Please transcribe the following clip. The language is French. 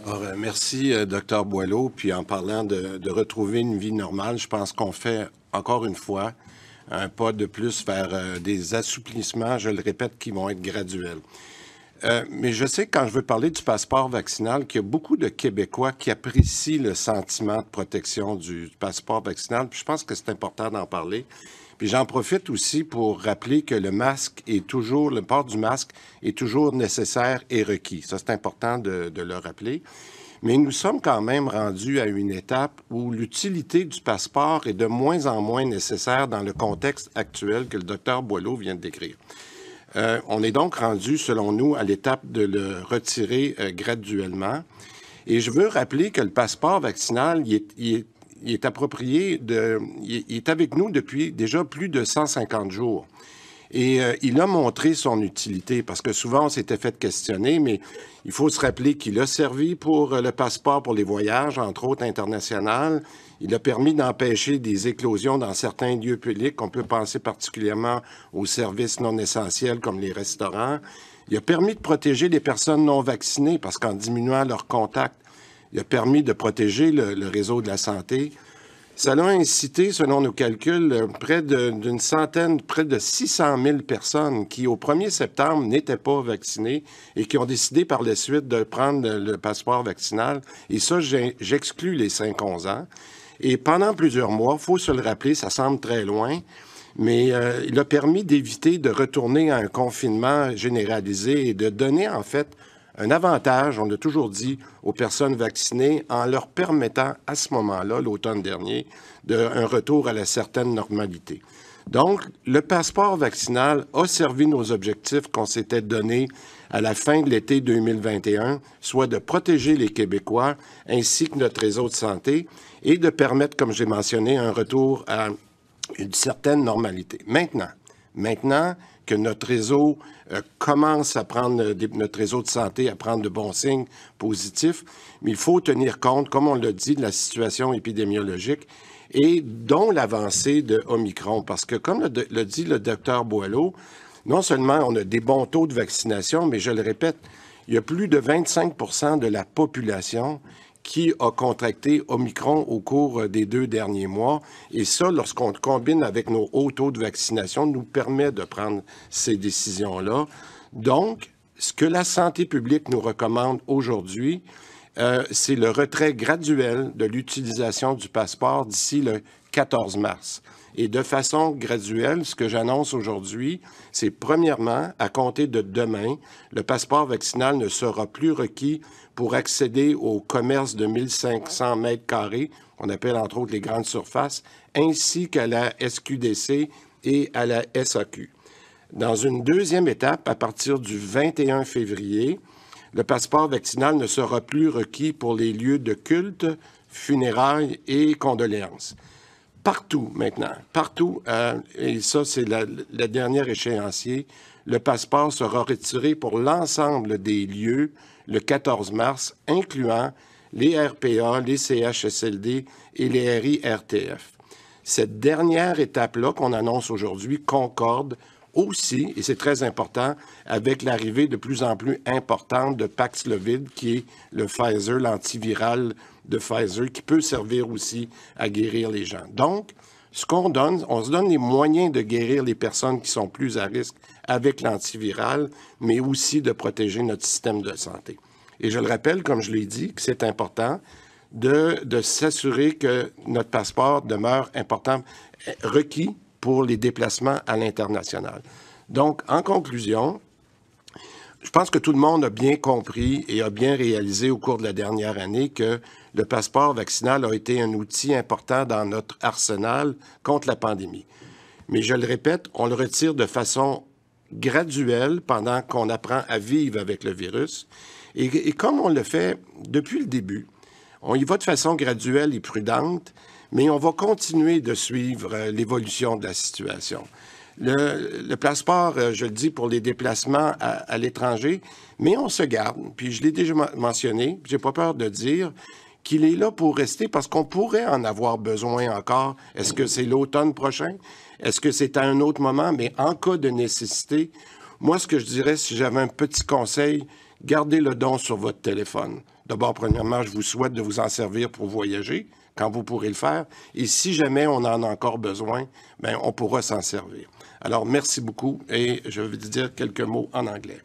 Alors, merci, Dr Boileau. Puis en parlant de retrouver une vie normale, je pense qu'on fait, encore une fois, un pas de plus vers des assouplissements, je le répète, qui vont être graduels. Mais je sais que quand je veux parler du passeport vaccinal, qu'il y a beaucoup de Québécois qui apprécient le sentiment de protection du passeport vaccinal. Puis je pense que c'est important d'en parler. Puis j'en profite aussi pour rappeler que le port du masque est toujours nécessaire et requis. Ça, c'est important de le rappeler. Mais nous sommes quand même rendus à une étape où l'utilité du passeport est de moins en moins nécessaire dans le contexte actuel que le docteur Boileau vient de décrire. On est donc rendu, selon nous, à l'étape de le retirer graduellement. Et je veux rappeler que le passeport vaccinal, il est approprié, il est avec nous depuis déjà plus de 150 jours. Et il a montré son utilité, parce que souvent on s'était fait questionner, mais il faut se rappeler qu'il a servi pour le passeport pour les voyages, entre autres internationaux. Il a permis d'empêcher des éclosions dans certains lieux publics. On peut penser particulièrement aux services non essentiels comme les restaurants. Il a permis de protéger les personnes non vaccinées, parce qu'en diminuant leurs contacts, il a permis de protéger le réseau de la santé. Ça a incité, selon nos calculs, près de 600 000 personnes qui, au 1er septembre, n'étaient pas vaccinées et qui ont décidé par la suite de prendre le passeport vaccinal. Et ça, j'exclus les 5-11 ans. Et pendant plusieurs mois, il faut se le rappeler, ça semble très loin, mais il a permis d'éviter de retourner à un confinement généralisé et de donner, en fait, un avantage, on l'a toujours dit, aux personnes vaccinées en leur permettant à ce moment-là, l'automne dernier, un retour à la certaine normalité. Donc, le passeport vaccinal a servi nos objectifs qu'on s'était donnés à la fin de l'été 2021, soit de protéger les Québécois ainsi que notre réseau de santé et de permettre, comme j'ai mentionné, un retour à une certaine normalité. Maintenant que notre réseau commence à prendre, notre réseau de santé à prendre de bons signes positifs, mais il faut tenir compte, comme on l'a dit, de la situation épidémiologique et dont l'avancée de Omicron. Parce que, comme l'a dit le docteur Boileau, non seulement on a des bons taux de vaccination, mais je le répète, il y a plus de 25 de la population qui a contracté Omicron au cours des 2 derniers mois. Et ça, lorsqu'on le combine avec nos hauts taux de vaccination, nous permet de prendre ces décisions-là. Donc, ce que la santé publique nous recommande aujourd'hui, c'est le retrait graduel de l'utilisation du passeport d'ici le 14 mars. Et de façon graduelle, ce que j'annonce aujourd'hui, c'est premièrement, à compter de demain, le passeport vaccinal ne sera plus requis pour accéder au commerce de 1500 mètres carrés, qu'on appelle entre autres les grandes surfaces, ainsi qu'à la SQDC et à la SAQ. Dans une deuxième étape, à partir du 21 février, le passeport vaccinal ne sera plus requis pour les lieux de culte, funérailles et condoléances. Partout maintenant, et ça c'est le dernier échéancier, le passeport sera retiré pour l'ensemble des lieux le 14 mars, incluant les RPA, les CHSLD et les RIRTF. Cette dernière étape-là qu'on annonce aujourd'hui concorde aussi, et c'est très important, avec l'arrivée de plus en plus importante de Paxlovid, qui est le Pfizer, l'antiviral de Pfizer, qui peut servir aussi à guérir les gens. Donc, ce qu'on donne, on se donne les moyens de guérir les personnes qui sont plus à risque avec l'antiviral, mais aussi de protéger notre système de santé. Et je le rappelle, comme je l'ai dit, que c'est important de s'assurer que notre passeport demeure important, requis pour les déplacements à l'international. Donc, en conclusion, je pense que tout le monde a bien compris et a bien réalisé au cours de la dernière année que le passeport vaccinal a été un outil important dans notre arsenal contre la pandémie. Mais je le répète, on le retire de façon graduelle pendant qu'on apprend à vivre avec le virus. Et comme on le fait depuis le début, on y va de façon graduelle et prudente, mais on va continuer de suivre l'évolution de la situation. Le passeport, je le dis, pour les déplacements à l'étranger, mais on se garde, puis je l'ai déjà mentionné, j'ai pas peur de dire qu'il est là pour rester parce qu'on pourrait en avoir besoin encore. Est-ce que c'est l'automne prochain? Est-ce que c'est à un autre moment? Mais en cas de nécessité, moi, ce que je dirais, si j'avais un petit conseil, gardez le don sur votre téléphone. D'abord, premièrement, je vous souhaite de vous en servir pour voyager quand vous pourrez le faire. Et si jamais on en a encore besoin, bien, on pourra s'en servir. Alors, merci beaucoup et je vais vous dire quelques mots en anglais.